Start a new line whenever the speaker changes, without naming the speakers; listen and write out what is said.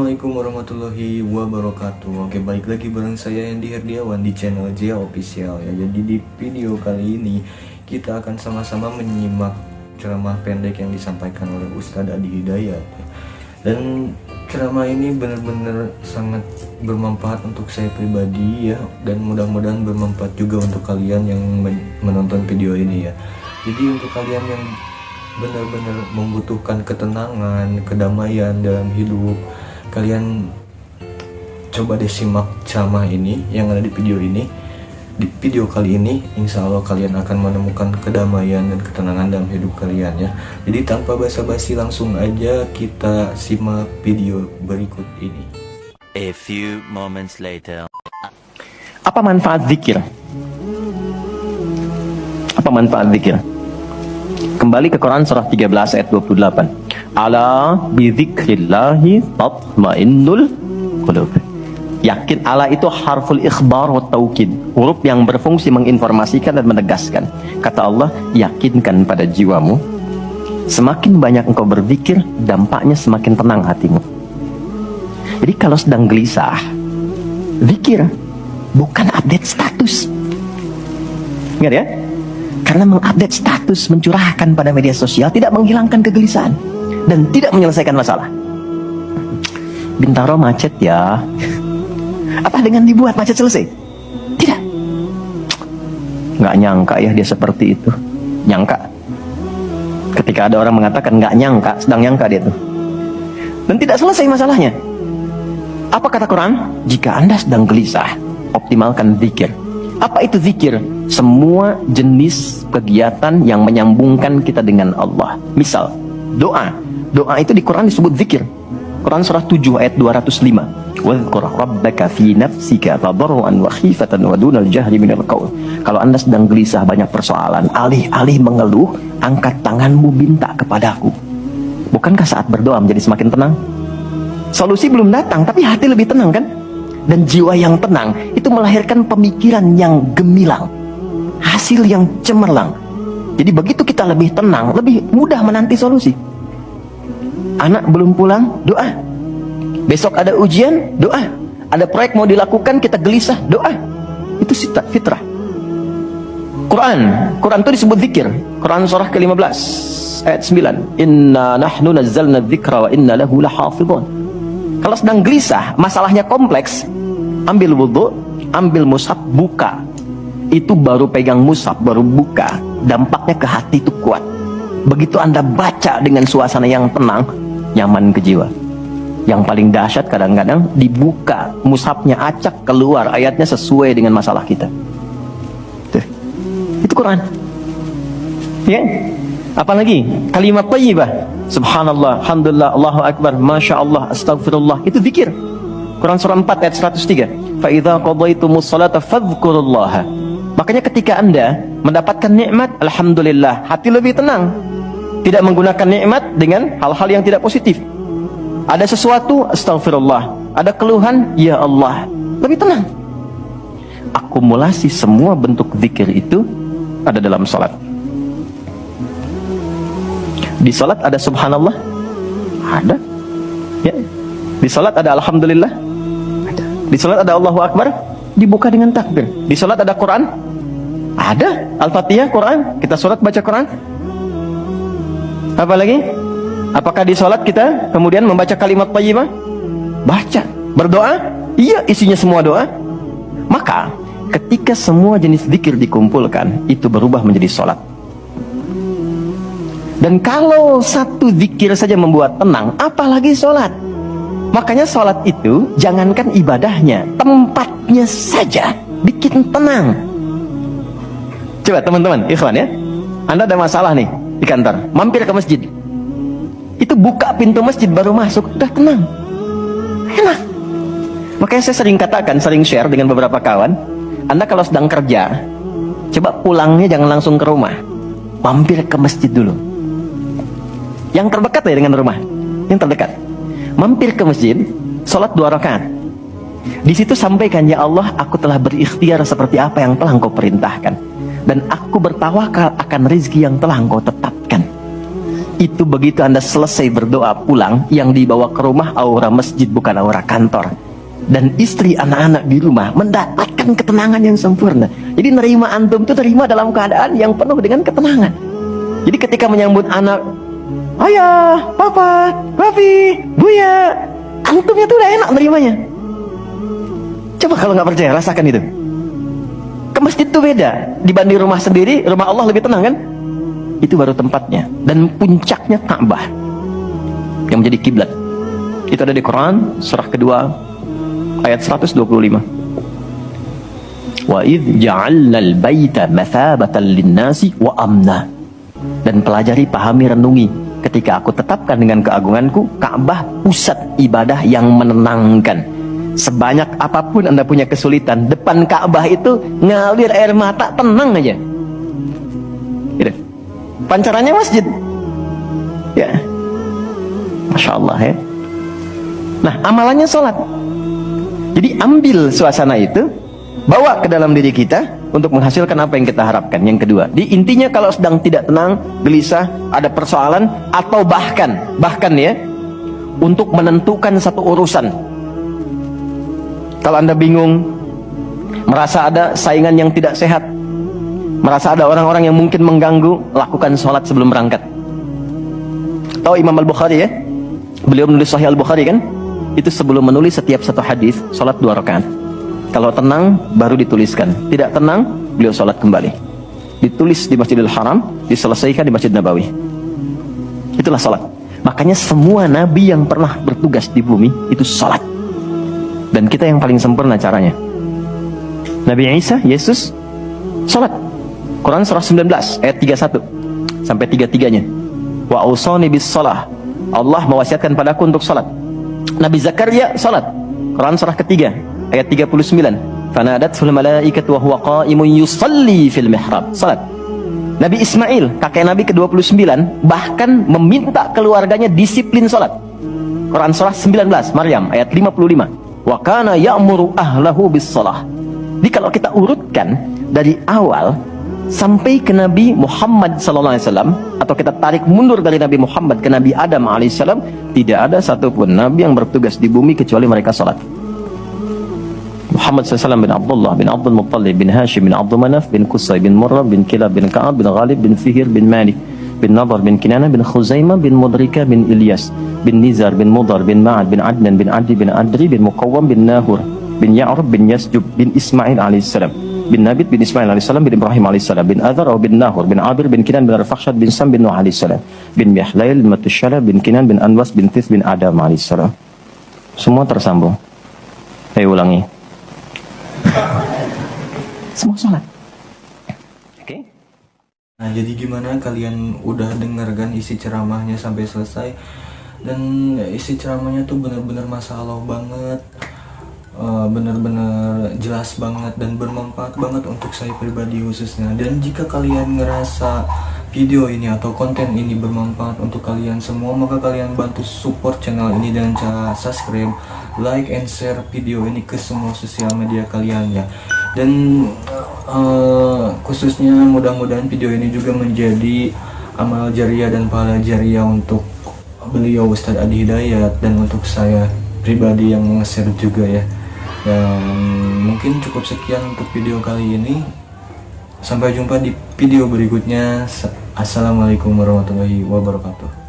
Assalamualaikum warahmatullahi wabarakatuh. Oke, balik lagi bareng saya Andy Herdiawan di channel Jia Official ya. Jadi di video kali ini kita akan sama-sama menyimak ceramah pendek yang disampaikan oleh Ustadz Adi Hidayat. Dan ceramah ini benar-benar sangat bermanfaat untuk saya pribadi ya, dan mudah-mudahan bermanfaat juga untuk kalian yang menonton video ini ya. Jadi untuk kalian yang benar-benar membutuhkan ketenangan, kedamaian dalam hidup, kalian coba deh simak ceramah ini yang ada di video ini. Di video kali ini insya Allah kalian akan menemukan kedamaian dan ketenangan dalam hidup kalian ya. Jadi tanpa basa-basi langsung aja kita simak video berikut ini.
A few moments later.
Apa manfaat zikir? Apa manfaat zikir? Kembali ke Quran surah 13 ayat 28. Ala bi dzikrillahi tatmainnul qulub. Yakin, ala itu harful ikhbar wa taukid, huruf yang berfungsi menginformasikan dan menegaskan. Kata Allah, yakinkan pada jiwamu, semakin banyak engkau berzikir, dampaknya semakin tenang hatimu. Jadi kalau sedang gelisah, zikir, bukan update status. Ingat ya? Karena mengupdate status, mencurahkan pada media sosial tidak menghilangkan kegelisahan dan tidak menyelesaikan masalah. Bintaro macet ya. Apa dengan dibuat macet selesai? Tidak. Nggak nyangka ya dia seperti itu. Nyangka. Ketika ada orang mengatakan nggak nyangka, sedang nyangka dia tuh. Dan tidak selesai masalahnya. Apa kata Quran? Jika Anda sedang gelisah, optimalkan zikir. Apa itu zikir? Semua jenis kegiatan yang menyambungkan kita dengan Allah. Misal, doa. Doa itu di Quran disebut zikir. Quran surah 7 ayat 205. Wadhkur rabbaka fi nafsika tadarruan wa khifatan wa dunal jahri minal qaul. Kalau Anda sedang gelisah banyak persoalan, alih-alih mengeluh, angkat tanganmu minta kepadaku. Bukankah saat berdoa menjadi semakin tenang? Solusi belum datang, tapi hati lebih tenang kan? Dan jiwa yang tenang itu melahirkan pemikiran yang gemilang, hasil yang cemerlang. Jadi begitu kita lebih tenang, lebih mudah menanti solusi. Anak belum pulang, doa. Besok ada ujian, doa. Ada proyek mau dilakukan, kita gelisah, doa. Itu fitrah. Quran itu disebut zikir. Quran surah ke-15 ayat 9. Inna nahnu nazzalna dzikra wa inna lahu lahafidhun. Kalau sedang gelisah, masalahnya kompleks, ambil wudhu, ambil mushaf, buka. Itu baru pegang mushaf, baru buka, dampaknya ke hati itu kuat. Begitu Anda baca dengan suasana yang tenang, nyaman ke jiwa. Yang paling dahsyat kadang-kadang dibuka mushafnya, acak keluar ayatnya sesuai dengan masalah kita. Tuh. Itu Quran ya. Apalagi kalimat thayyibah, subhanallah, alhamdulillah, Allahu akbar, masya Allah, astagfirullah, itu zikir. Quran surah 4 ayat 103. Fa idza qadaytumus salata fadhkurullaha. Makanya ketika Anda mendapatkan nikmat, alhamdulillah, hati lebih tenang. Tidak menggunakan nikmat dengan hal-hal yang tidak positif. Ada sesuatu, astagfirullah. Ada keluhan, ya Allah, lebih tenang. Akumulasi semua bentuk zikir itu ada dalam salat. Di salat ada subhanallah, ada ya. Di salat ada alhamdulillah, ada. Di salat ada Allahu akbar, dibuka dengan takbir. Di salat ada Quran, ada Al-Fatihah, Quran, kita salat baca Quran. Apa lagi? Apakah di salat kita kemudian membaca kalimat thayyibah? Baca. Berdoa? Iya, isinya semua doa. Maka ketika semua jenis zikir dikumpulkan, itu berubah menjadi salat. Dan kalau satu zikir saja membuat tenang, apalagi sholat. Makanya sholat itu jangankan ibadahnya, tempatnya saja bikin tenang. Coba teman-teman, ikhwan ya, Anda ada masalah nih di kantor, mampir ke masjid. Itu buka pintu masjid baru masuk, udah tenang, enak. Makanya saya sering katakan, sering share dengan beberapa kawan, Anda kalau sedang kerja, coba pulangnya jangan langsung ke rumah, mampir ke masjid dulu. Yang terdekat ya dengan rumah, yang terdekat. Mampir ke masjid, sholat 2 rakaat. Di situ sampaikan, ya Allah, aku telah berikhtiar seperti apa yang telah Engkau perintahkan, dan aku bertawakal akan rezeki yang telah Engkau tetapkan. itu begitu Anda selesai berdoa pulang, yang dibawa ke rumah aura masjid bukan aura kantor. Dan istri anak-anak di rumah mendapatkan ketenangan yang sempurna. Jadi nerima antum itu terima dalam keadaan yang penuh dengan ketenangan. Jadi ketika menyambut anak, ayah, papa, papi, buya, antumnya tuh udah enak nerimanya. Coba kalau nggak percaya, rasakan itu. Ke masjid tuh beda dibanding rumah sendiri. Rumah Allah lebih tenang kan? Itu baru tempatnya. Dan puncaknya Ka'bah yang menjadi kiblat. Itu ada di Quran surah kedua ayat 125. Wa idh ja'alna al-baita mathabatan lin-nasi wa amna. Dan pelajari, pahami, renungi ketika aku tetapkan dengan keagunganku Ka'bah pusat ibadah yang menenangkan. Sebanyak apapun Anda punya kesulitan, depan Ka'bah itu ngalir air mata, tenang aja. Gitu. Pancarannya masjid. Ya. Masya Allah ya. Nah, amalannya sholat. Jadi ambil suasana itu, bawa ke dalam diri kita untuk menghasilkan apa yang kita harapkan. Yang kedua, di intinya kalau sedang tidak tenang, gelisah, ada persoalan, atau bahkan ya, untuk menentukan satu urusan. Kalau Anda bingung, merasa ada saingan yang tidak sehat, merasa ada orang-orang yang mungkin mengganggu, lakukan sholat sebelum berangkat. Tahu Imam Al-Bukhari ya? Beliau menulis Sahih Al-Bukhari kan? Itu sebelum menulis setiap satu hadis, sholat 2 rakaat. Kalau tenang, baru dituliskan. Tidak tenang, beliau sholat kembali. Ditulis di Masjidil Haram, diselesaikan di Masjid Nabawi. Itulah sholat. Makanya semua nabi yang pernah bertugas di bumi, itu sholat. Dan kita yang paling sempurna caranya. Nabi Isa, Yesus, sholat. Quran surah 19 ayat 31 sampai 33-nya. Wa ausani bis shalah. Allah mewasiatkan padaku untuk salat. Nabi Zakaria salat. Quran surah ketiga ayat 39. Fanadatul malaikatu wa huwa qa'imun yusalli fil mihrab. Salat. Nabi Ismail, kakek Nabi ke-29, bahkan meminta keluarganya disiplin salat. Quran surah 19 Maryam ayat 55. Wa kana ya'muru ahlahu bis shalah. Jadi kalau kita urutkan dari awal sampai ke Nabi Muhammad SAW, atau kita tarik mundur dari Nabi Muhammad ke Nabi Adam alaihissalam, tidak ada satupun Nabi yang bertugas di bumi kecuali mereka salat. Muhammad SAW bin Abdullah bin Abdul Muttalib bin Hashim bin Abdul Manaf bin Qusay bin Murrah bin Kilab bin Ka'ab bin Ghalib bin Fihir bin Malik bin Nadar bin Kinana bin Khuzaimah bin Mudrika bin Ilyas bin Nizar bin Mudar bin Ma'ad bin Adnan bin Adi bin Adri bin Muqawwam bin Nahur bin Ya'rub bin Yasjub bin Ismail alaihissalam bin Nabit bin Ismail alaihissalam bin Ibrahim alaihissalam bin Adhar bin Nahur bin Abir bin Kinan bin Arfakhshad bin Sam bin Nuh alaihissalam bin Mihlail bin Matushala bin Kinan bin Anwas bin Thith bin Adam alaihissalam. Semua tersambung. Saya ulangi. Semua sholat. Oke?
Nah, jadi gimana, kalian udah dengarkan isi ceramahnya sampai selesai? Dan isi ceramahnya tuh bener-bener Masya Allah banget, bener-bener jelas banget dan bermanfaat banget untuk saya pribadi khususnya. Dan jika kalian ngerasa video ini atau konten ini bermanfaat untuk kalian semua, maka kalian bantu support channel ini dengan cara subscribe, like, and share video ini ke semua sosial media kalian ya. Dan khususnya mudah-mudahan video ini juga menjadi amal jariah dan pahala jariah untuk beliau Ustadz Adi Hidayat dan untuk saya pribadi yang nge-share juga ya. Dan mungkin cukup sekian untuk video kali ini. Sampai jumpa di video berikutnya. Assalamualaikum warahmatullahi wabarakatuh.